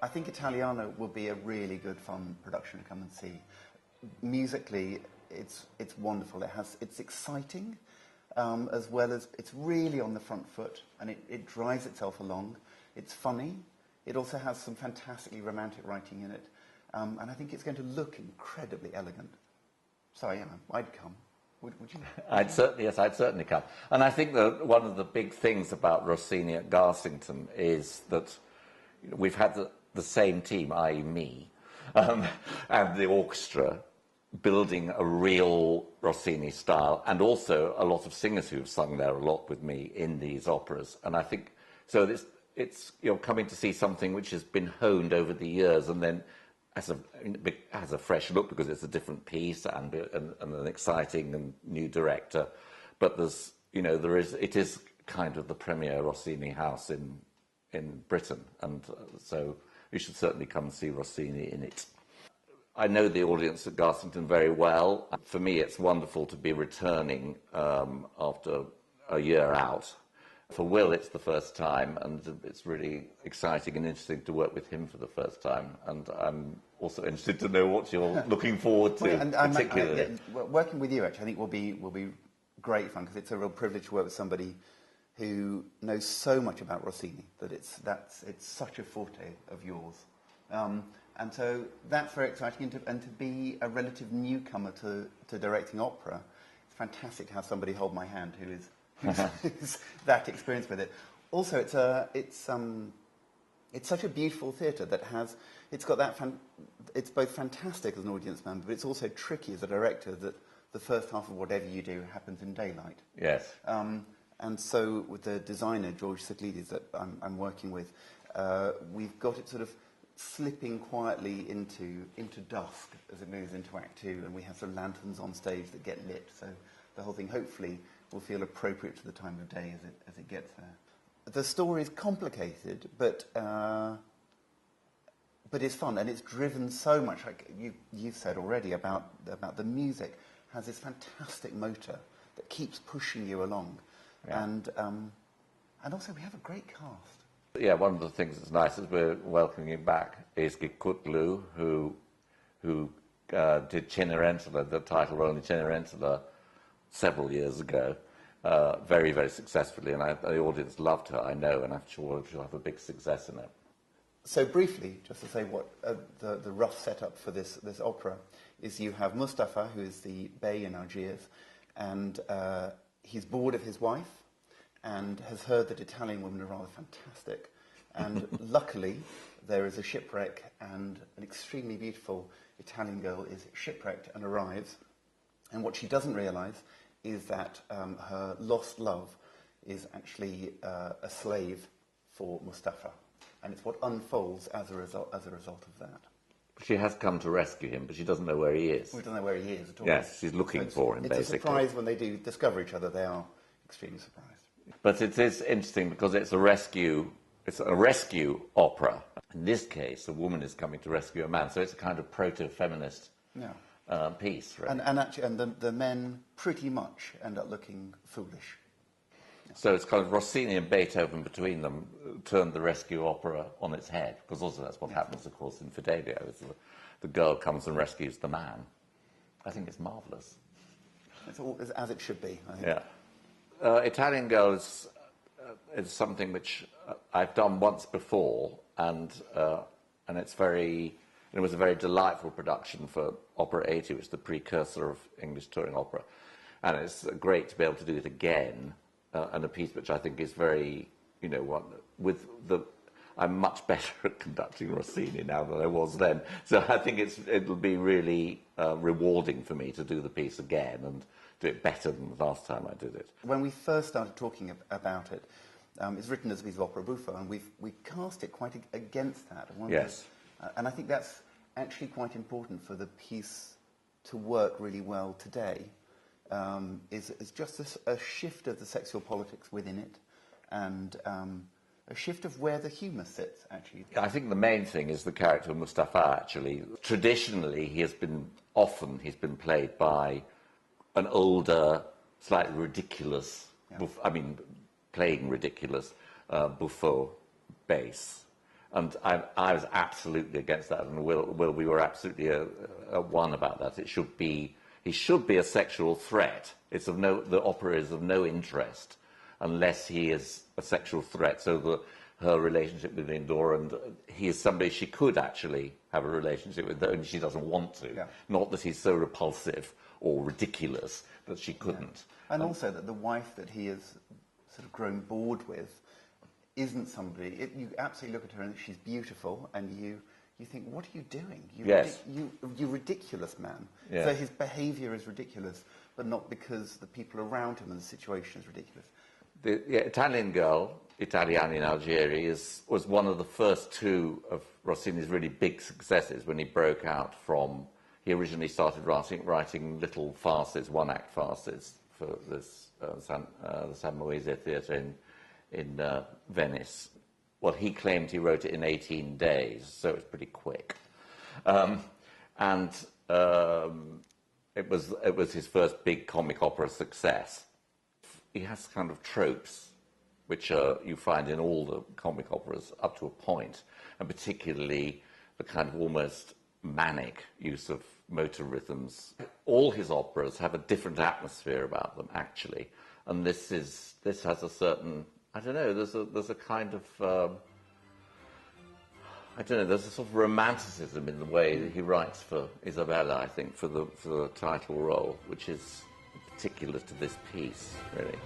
I think Italiano will be a really good, fun production to come and see. Musically, it's wonderful. It's exciting, as well as it's really on the front foot, and it drives itself along. It's funny. It also has some fantastically romantic writing in it, and I think it's going to look incredibly elegant. So, yeah, I'd come. Would you? I'd certainly come. And I think that one of the big things about Rossini at Garsington is that we've had the same team, i.e. me, and the orchestra, building a real Rossini style, and also a lot of singers who've sung there a lot with me in these operas. And I think, so it's you're coming to see something which has been honed over the years, and then has a fresh look because it's a different piece and an exciting and new director. But it is kind of the premier Rossini house in Britain, and so you should certainly come and see Rossini in it. I know the audience at Garsington very well. For me, it's wonderful to be returning after a year out. For Will, it's the first time, and it's really exciting and interesting to work with him for the first time. And I'm also interested to know what you're looking forward to, particularly. Working with you, actually, I think will be great fun, because it's a real privilege to work with somebody who knows so much about Rossini that it's such a forte of yours. And so that's very exciting, and to be a relative newcomer to directing opera, it's fantastic to have somebody hold my hand who's that experience with it. Also, it's such a beautiful theatre that it's got that it's both fantastic as an audience member, but it's also tricky as a director that the first half of whatever you do happens in daylight. Yes. And so with the designer George Saglidis that I'm working with, we've got it sort of slipping quietly into dusk as it moves into Act 2, and we have some lanterns on stage that get lit, so the whole thing hopefully will feel appropriate to the time of day as it gets there. The story is complicated, but it's fun, and it's driven so much, like you've said already, about the music, has this fantastic motor that keeps pushing you along. Yeah. And also we have a great cast. Yeah, one of the things that's nice is we're welcoming back is Kutlu, who did Cenerentola, the title role in Cenerentola, several years ago, very, very successfully, and the audience loved her, I know, and I'm sure she'll have a big success in it. So briefly, just to say what the rough setup for this opera is, you have Mustafa, who is the bey in Algiers, and he's bored of his wife and has heard that Italian women are rather fantastic. And luckily, there is a shipwreck, and an extremely beautiful Italian girl is shipwrecked and arrives. And what she doesn't realise is that her lost love is actually a slave for Mustafa. And it's what unfolds as a result of that. She has come to rescue him, but she doesn't know where he is. We don't know where he is at all. Yes, she's looking for him, basically. It's a surprise when they do discover each other. They are extremely surprised. But it is interesting because it's a rescue opera. In this case, a woman is coming to rescue a man, so it's a kind of proto-feminist piece. Really. And the men pretty much end up looking foolish. Yeah. So it's kind of Rossini and Beethoven between them turned the rescue opera on its head, because also that's what happens, of course, in Fidelio. The girl comes and rescues the man. I think it's marvellous. It's all as it should be, I think. Yeah. Italian Girl is something which I've done once before, and it was a very delightful production for Opera 80, which is the precursor of English touring opera, and it's great to be able to do it again, and a piece which I think is very, I'm much better at conducting Rossini now than I was then, so I think it'll be really rewarding for me to do the piece again and do it better than the last time I did it. When we first started talking about it, it's written as a piece of opera buffa, and we cast it quite against that. Yes. And I think that's actually quite important for the piece to work really well today, is just a shift of the sexual politics within it, and a shift of where the humour sits, actually. I think the main thing is the character of Mustafa, actually. Traditionally, he's been played by an older, slightly ridiculous, playing ridiculous, buffo bass. And I was absolutely against that, and Will, we were absolutely one about that. He should be a sexual threat. The opera is of no interest unless he is a sexual threat. So her relationship with Indora, and he is somebody she could actually have a relationship with, only she doesn't want to. Yeah. Not that he's so repulsive or ridiculous that she couldn't. Yeah. And also that the wife that he has sort of grown bored with isn't somebody. You absolutely look at her and she's beautiful, and you think, what are you doing? You ridiculous man. Yeah. So his behaviour is ridiculous, but not because the people around him and the situation is ridiculous. The Italian girl, Italiani in Algeri, was one of the first two of Rossini's really big successes when he broke out from. He originally started writing little farces, one-act farces for this the San Moise Theatre in Venice. Well, he claimed he wrote it in 18 days, so it was pretty quick. It was his first big comic opera success. He has kind of tropes, which you find in all the comic operas up to a point, and particularly the kind of almost manic use of motor rhythms. All his operas have a different atmosphere about them, actually, and this has a certain, I don't know, there's a kind of I don't know, there's a sort of romanticism in the way that he writes for Isabella, I think, for the title role, which is particular to this piece, really.